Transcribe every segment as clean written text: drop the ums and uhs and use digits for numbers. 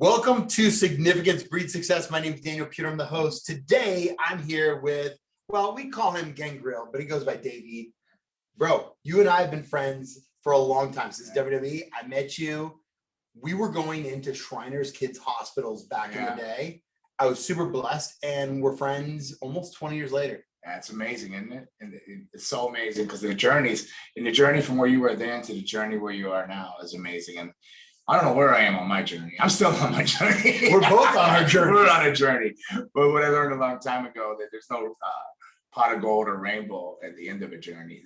Welcome to Significance Breed Success. My name is Daniel Puder. I'm the host. Today, I'm here with, well, we call him Gangrel, but he goes by Davey. Bro, you and I have been friends for a long time since WWE. I met you. We were going into Shriners Kids Hospitals back in the day. I was super blessed, and we're friends almost 20 years later. That's amazing, isn't it? And it's so amazing because the journey from where you were then to the journey where you are now is amazing. And I don't know where I am on my journey. I'm still on my journey. We're both on our journey. We're on a journey. But what I learned a long time ago, that there's no pot of gold or rainbow at the end of a journey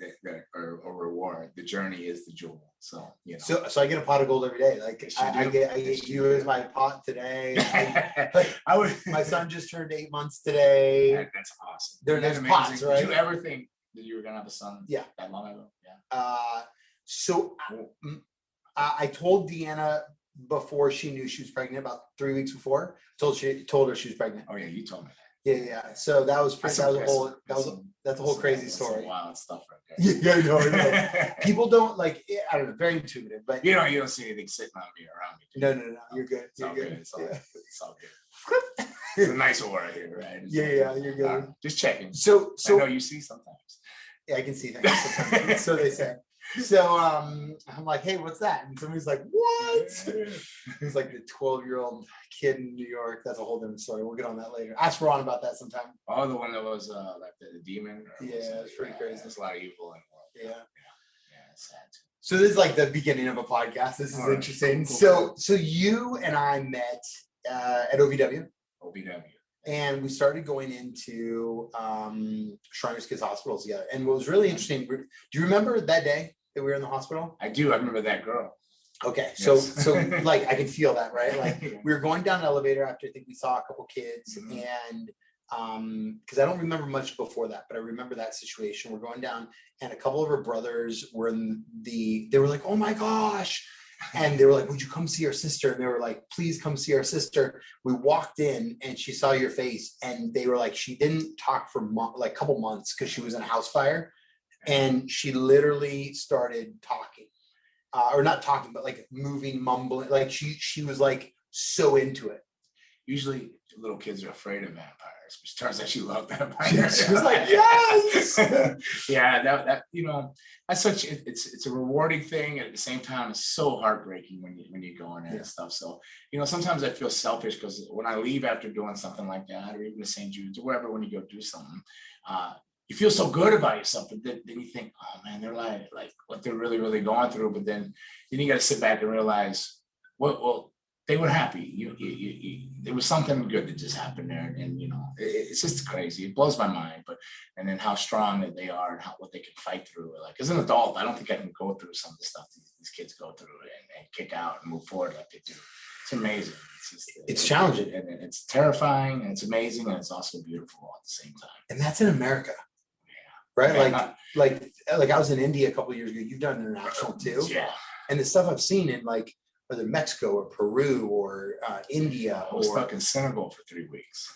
or reward. The journey is the jewel. So, you know. So I get a pot of gold every day. Like I get you as my pot today. My son just turned 8 months today. That's awesome. There's pots, right? Did you ever think that you were gonna have a son? Yeah. That long ago? Yeah. I told Deanna before she knew she was pregnant, about 3 weeks before. Told her she was pregnant. Oh yeah, you told me that. Yeah. So that's a whole crazy story. Wild stuff right there. Yeah, no. People don't like. I don't know. Very intuitive, but you don't see anything sitting on me or around me. No. You're good. You're good. It's all good. It's a nice aura here, right? Yeah. You're good. Just checking. So I know you see sometimes. Yeah, I can see things sometimes. So they say. So I'm like, hey, what's that? And somebody's like, what? He's like the 12-year-old kid in New York. That's a whole different story. We'll get on that later. Ask Ron about that sometime. Oh, the one that was like the demon. It's pretty crazy. There's a lot of evil in the world. Yeah, it's sad too. So this is like the beginning of a podcast. This is interesting. Cool. So you and I met at OVW. And we started going into Shriners Kids Hospitals together. And what was really interesting, do you remember that day that we were in the hospital? I do. I remember that girl. Okay. Yes. So like I can feel that, right? Like we were going down an elevator after I think we saw a couple kids. Mm-hmm. And because I don't remember much before that, but I remember that situation. We're going down and a couple of her brothers were they were like, oh my gosh. And they were like, would you come see our sister? And they were like, please come see our sister. We walked in and she saw your face. And they were like, she didn't talk for like a couple months because she was in a house fire. And she literally started talking, or not talking, but like moving, mumbling. Like she was like so into it. Usually little kids are afraid of vampires, which turns out she loved vampires. She was like, yes. Yeah, that that's such it's a rewarding thing, and at the same time it's so heartbreaking when you go in there and stuff. So sometimes I feel selfish because when I leave after doing something like that, or even the St. Jude's or wherever, when you go do something, you feel so good about yourself, but then you think, oh man, they're like what they're really going through. But then you got to sit back and realize, well, they were happy. There was something good that just happened there, and it's just crazy. It blows my mind. And then how strong that they are, and what they can fight through. Like as an adult, I don't think I can go through some of the stuff these kids go through and kick out and move forward like they do. It's amazing. It's challenging, and it's terrifying, and it's amazing, and it's also beautiful all at the same time. And that's in America. Right? Yeah. Like I was in India a couple of years ago. You've done international too. Yeah. And the stuff I've seen in like whether Mexico or Peru or India. I was stuck in Senegal for 3 weeks.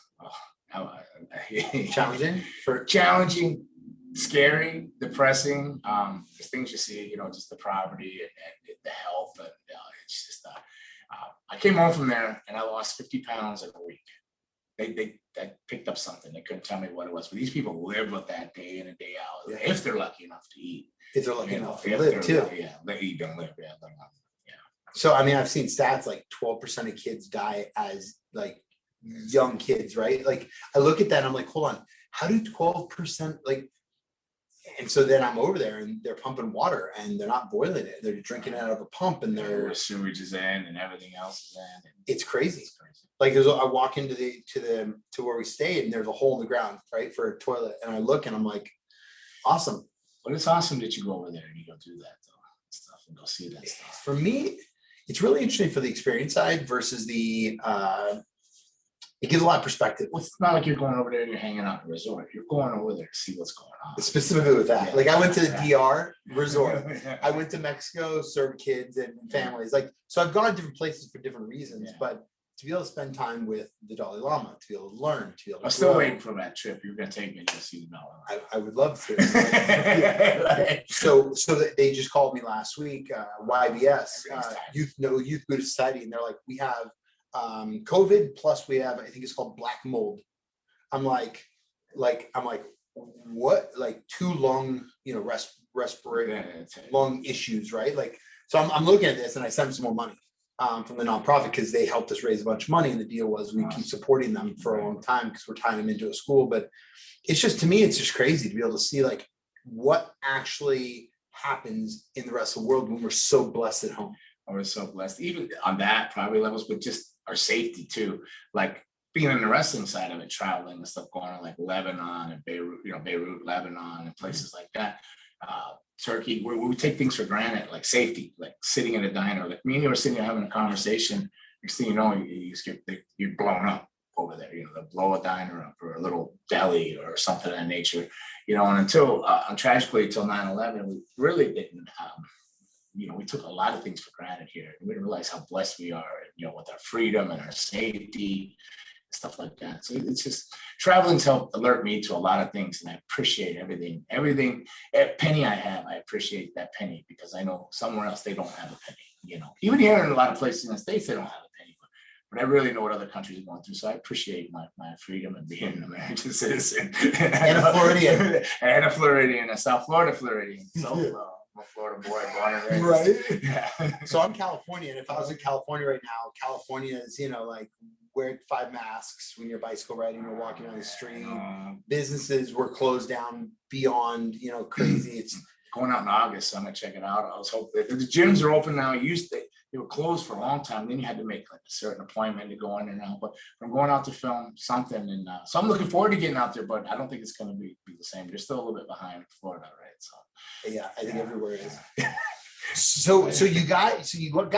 Challenging, scary, depressing. The things you see, just the poverty and the health, and it's just. I came home from there and I lost 50 pounds in a week. They picked up something. They couldn't tell me what it was, but these people live with that day in and day out. If they're lucky enough to eat. If they're lucky enough to live too. They eat and live. Yeah. So, I mean, I've seen stats like 12% of kids die as like young kids, right? Like I look at that and I'm like, hold on, how do 12% like, and so then I'm over there and they're pumping water and they're not boiling it. They're drinking it out of a pump and the sewage is in and everything else is in. It's crazy. Like I walk into to where we stayed and there's a hole in the ground, right, for a toilet. And I look and I'm like, awesome. But it's awesome that you go over there and you go do that stuff and go see that stuff. For me, it's really interesting for the experience side versus the, it gives a lot of perspective. Well, it's not like you're going over there and you're hanging out in a resort. You're going over there to see what's going on. Specifically with that. Like I went to the DR resort. I went to Mexico, served kids and families. Like, so I've gone to different places for different reasons, but to be able to spend time with the Dalai Lama, to be able to learn, to be able to I'm still waiting for that trip. You're going to take me to see the Dalai Lama. I would love to. So they just called me last week, YBS, Youth Buddhist Society, and they're like, we have COVID plus we have, I think it's called black mold. I'm like, what? Like two lung, respiratory lung issues, right? Like, so I'm looking at this and I sent them some more money from the nonprofit because they helped us raise a bunch of money. And the deal was we keep supporting them for a long time because we're tying them into a school. But it's just, to me, it's just crazy to be able to see like what actually happens in the rest of the world when we're so blessed at home. We're so blessed, even on that probably levels, but just our safety too. Like being in the wrestling side of it, traveling and stuff going on like Lebanon and Beirut, Lebanon and places like that. Turkey, where we take things for granted, like safety, like sitting in a diner, like me and you were sitting there having a conversation, next thing you know, you're blown up over there, they'll blow a diner up or a little deli or something of that nature, and until, tragically, until 9/11, we really didn't, we took a lot of things for granted here. We didn't realize how blessed we are, with our freedom and our safety, stuff like that. So it's just traveling's helped alert me to a lot of things, and I appreciate everything. Every penny I have, I appreciate that penny because I know somewhere else they don't have a penny. Even here in a lot of places in the States, they don't have a penny, but I really know what other countries are going through. So I appreciate my freedom and being an American citizen And a Floridian, and a South Florida Floridian. So I'm a Florida boy, born and raised. Right. Yeah. So I'm Californian. If I was in California right now, California is, like wear 5 masks when you're bicycle riding or walking on the street. Businesses were closed down beyond, crazy. It's going out in August, so I'm gonna check it out. I was hoping the gyms are open now. They were closed for a long time. Then you had to make like a certain appointment to go in and out. But I'm going out to film something, and so I'm looking forward to getting out there. But I don't think it's gonna be the same. You're still a little bit behind Florida, right? So yeah, I think everywhere is. So you got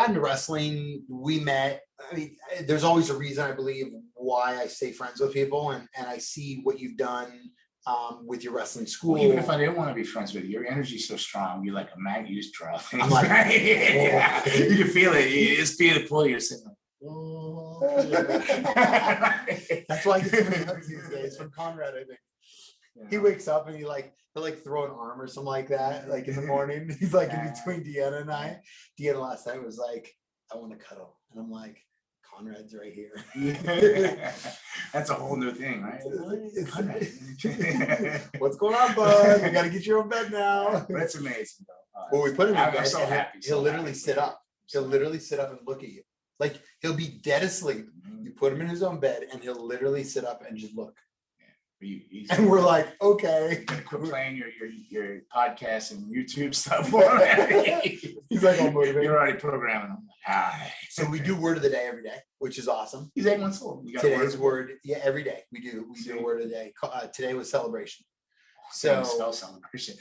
into wrestling. We met. I mean, there's always a reason, I believe, why I stay friends with people, and I see what you've done with your wrestling school. Well, even if I didn't want to be friends with you, your energy's so strong. You're like a magnet. You just draw things. I'm like, yeah. You can feel it. You just feel the pull. You're sitting like, oh. That's why I get so many hugs these days from Conrad, I think. He wakes up and he'll throw an arm or something like that, like in the morning. He's like in between Deanna and I. Deanna last night was like, I want to cuddle. And I'm like, Conrad's right here. That's a whole new thing, right? What's going on, bud? We got to get you on bed now. That's amazing, though. Well, we put him in bed. I'm so happy. He'll literally sit up. He'll literally sit up and look at you. Like he'll be dead asleep. You put him in his own bed and he'll literally sit up and just look. And we're like, okay. Quit playing your podcast and YouTube stuff. He's like, all motivated. You're already programming him. So we do word of the day every day, which is awesome. He's 8 months old. Today's word, yeah, every day we do a word of the day. Today was celebration. So spell celebration.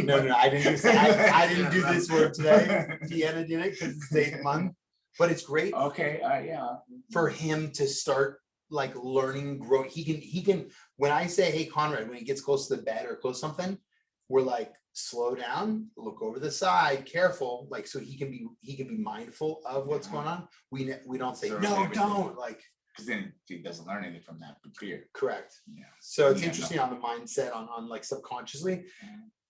No, I didn't do I didn't do this word today. Deanna did it because it's the 8th month. But it's great. Okay, yeah. For him to start like learning, growing. He can, when I say, hey, Conrad, when he gets close to the bed or close to something, we're like, slow down, look over the side, careful, like, so he can be mindful of what's going on. We don't say, no, don't, like, because then he doesn't learn anything from that period. Correct. Yeah. So it's interesting on the mindset on like subconsciously,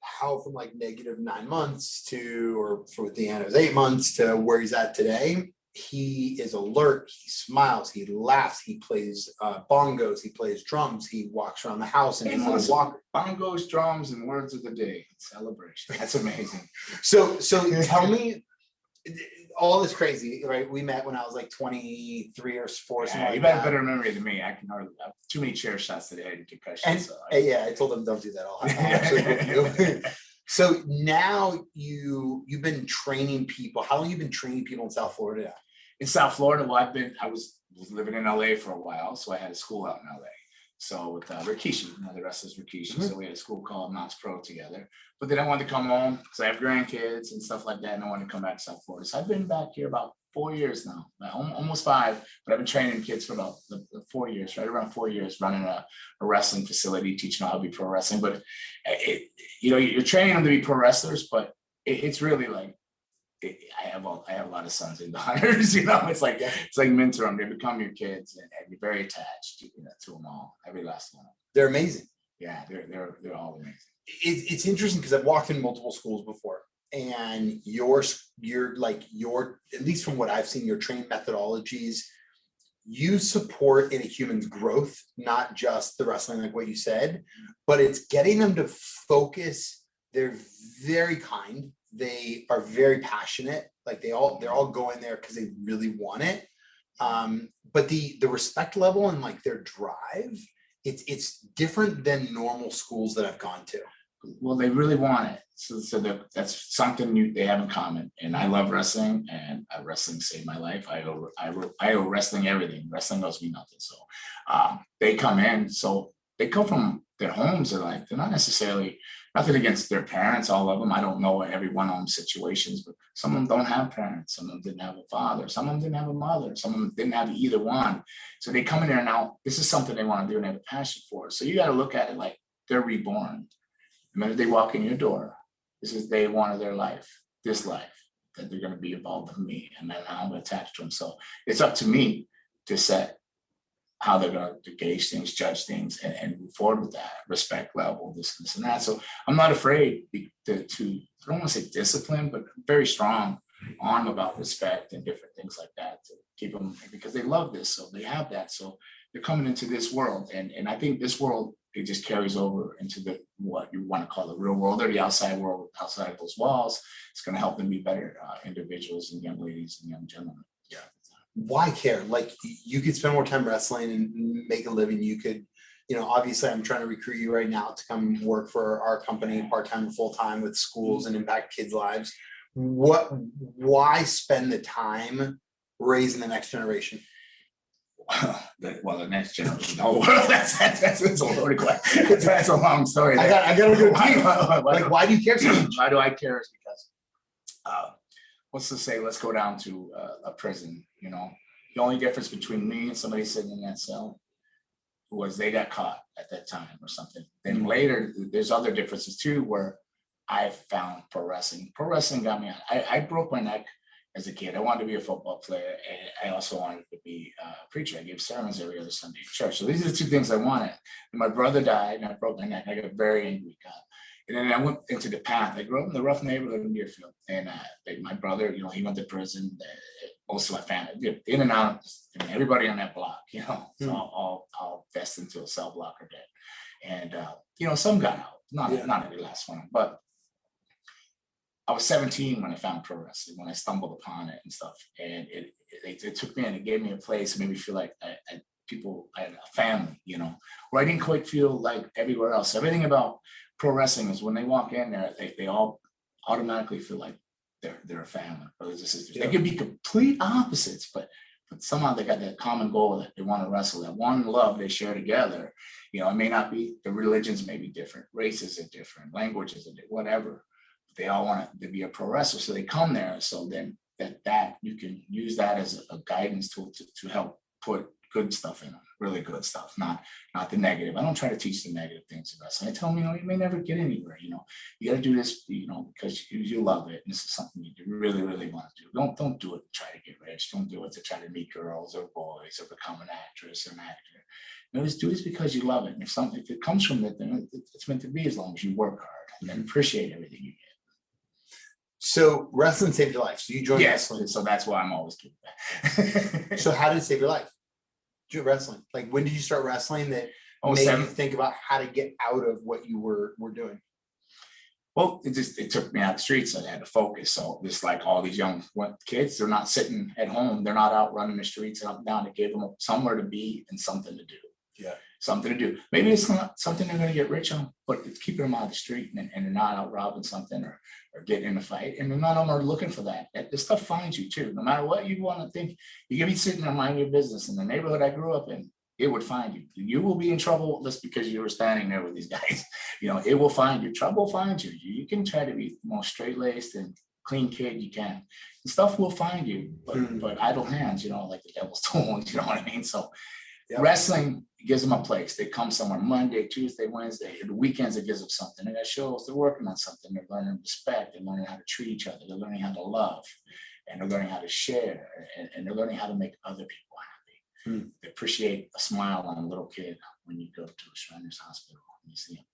how from like negative 9 months to, or for Deanna's 8 months to where he's at today. He is alert, he smiles, he laughs, he plays bongos, he plays drums, he walks around the house and he's on a walker. Bongos, drums, and words of the day. Celebration. That's amazing. So tell me, all this crazy, right? We met when I was like 23 or 4. Yeah, you have better memory than me. I can hardly have too many chair shots today and concussion. And I told them don't do that. I'll actually So now you've been training people. How long have you been training people in South Florida? In South Florida, well, I was living in LA for a while, so I had a school out in LA. So with Rikishi, the rest is Rikishi. So we had a school called Knox Pro together. But then I wanted to come home because I have grandkids and stuff like that, and I wanted to come back to South Florida. So I've been back here about 4 years now, almost 5. But I've been training kids for about 4 years, right around 4 years, running a wrestling facility, teaching them how to be pro wrestling. But you're training them to be pro wrestlers, but it's really like, I have a lot of sons and daughters. It's like mentor them. They become your kids, and you're very attached to them all, every last one. They're amazing. Yeah, they're all amazing. It's interesting because I've walked in multiple schools before, and your like your, at least from what I've seen, your training methodologies, you support in a human's growth, not just the wrestling, like what you said, but it's getting them to focus. They're very kind. They are very passionate. Like they're all going there because they really want it. But the respect level and like their drive, it's different than normal schools that I've gone to. Well, they really want it. So that's something they have in common. And I love wrestling, and wrestling saved my life. I owe wrestling everything. Wrestling owes me nothing. So they come in. So they come from their homes. They're not necessarily, nothing against their parents, all of them. I don't know every one of them situations, but some of them don't have parents. Some of them didn't have a father. Some of them didn't have a mother. Some of them didn't have either one. So they come in there now. This is something they want to do and have a passion for. So you got to look at it like they're reborn. The minute they walk in your door, this is day one of their life, this life, that they're going to be involved with me, and then I'm attached to them. So it's up to me to set how they're going to gauge things, judge things, and move forward with that respect level, this and that. So I'm not afraid to I don't want to say discipline, but very strong on them about respect and different things like that to keep them, because they love this, so they have that. So they're coming into this world, and I think this world, it just carries over into the, what you want to call the real world, or the outside world, outside of those walls. It's going to help them be better individuals and young ladies and young gentlemen. Yeah. Why care? Like you could spend more time wrestling and make a living. You could, obviously I'm trying to recruit you right now to come work for our company part-time, full-time with schools and impact kids' lives. Why spend the time raising the next generation? Well, the next generation. Oh, that's a loaded question. That's a long story. I got a good deep. Like, why do you care so much? Why do I care? Is because, let's go down to a prison. The only difference between me and somebody sitting in that cell was they got caught at that time or something. Then later, there's other differences too, where I found pro wrestling. Pro wrestling got me on. I broke my neck as a kid. I wanted to be a football player, and I also wanted to be a preacher. I gave sermons every other Sunday at church. So these are the two things I wanted. And my brother died, and I broke my neck. I got very angry. And then I went into the path. I grew up in the rough neighborhood in Deerfield, and my brother, he went to prison. Most of my family, in and out, and everybody on that block, so all vested into a cell block or dead. And some got out, not every last one, but I was 17 when I found pro wrestling, when I stumbled upon it and stuff. And it took me, and it gave me a place, made me feel like I had a family, where I didn't quite feel like everywhere else. Everything about pro wrestling is when they walk in there, they all automatically feel like they're a family, brothers and sisters. They could be complete opposites, but somehow they got that common goal that they want to wrestle, that one love they share together. It may not be, the religions may be different, races are different, languages are different, whatever. They all want to be a pro wrestler, so they come there. So then that you can use that as a guidance tool to help put good stuff in them, really good stuff, not the negative. I don't try to teach the negative things of wrestling. I tell them, you may never get anywhere. You got to do this, because you love it, and this is something you really, really want to do. Don't do it to try to get rich. Don't do it to try to meet girls or boys or become an actress or an actor. Just do this because you love it. And if it comes from it, then it's meant to be, as long as you work hard and then appreciate everything you get. So wrestling saved your life. So you joined wrestling. So that's why I'm always giving back. So how did it save your life? Wrestling. Like, when did you start wrestling that made you think about how to get out of what you were doing? Well, it took me out the streets. I had to focus. So just like all these young kids, they're not sitting at home. They're not out running the streets and up and down. It gave them somewhere to be and something to do. Yeah. Something to do. Maybe it's not something they're going to get rich on, but it's keeping them out of the street, and they're not out robbing something or getting in a fight. And they're not all looking for that. This stuff finds you too. No matter what you want to think, you can be sitting there minding your business. In the neighborhood I grew up in, it would find you. You will be in trouble just because you were standing there with these guys. It will find you. Trouble finds you. You can try to be the most straight-laced and clean kid you can. The stuff will find you, but idle hands, like the devil's tools, you know what I mean? So wrestling gives them a place. They come somewhere Monday, Tuesday, Wednesday. The weekends, it gives them something. They got shows. They're working on something. They're learning respect. They're learning how to treat each other. They're learning how to love, and they're learning how to share, and they're learning how to make other people happy. They appreciate a smile on a little kid when you go to a Shriners Hospital and you see him.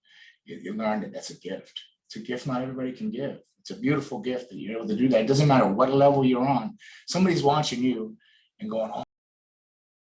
You learn that that's a gift. It's a gift not everybody can give. It's a beautiful gift that you're able to do that. It doesn't matter what level you're on. Somebody's watching you and going, oh,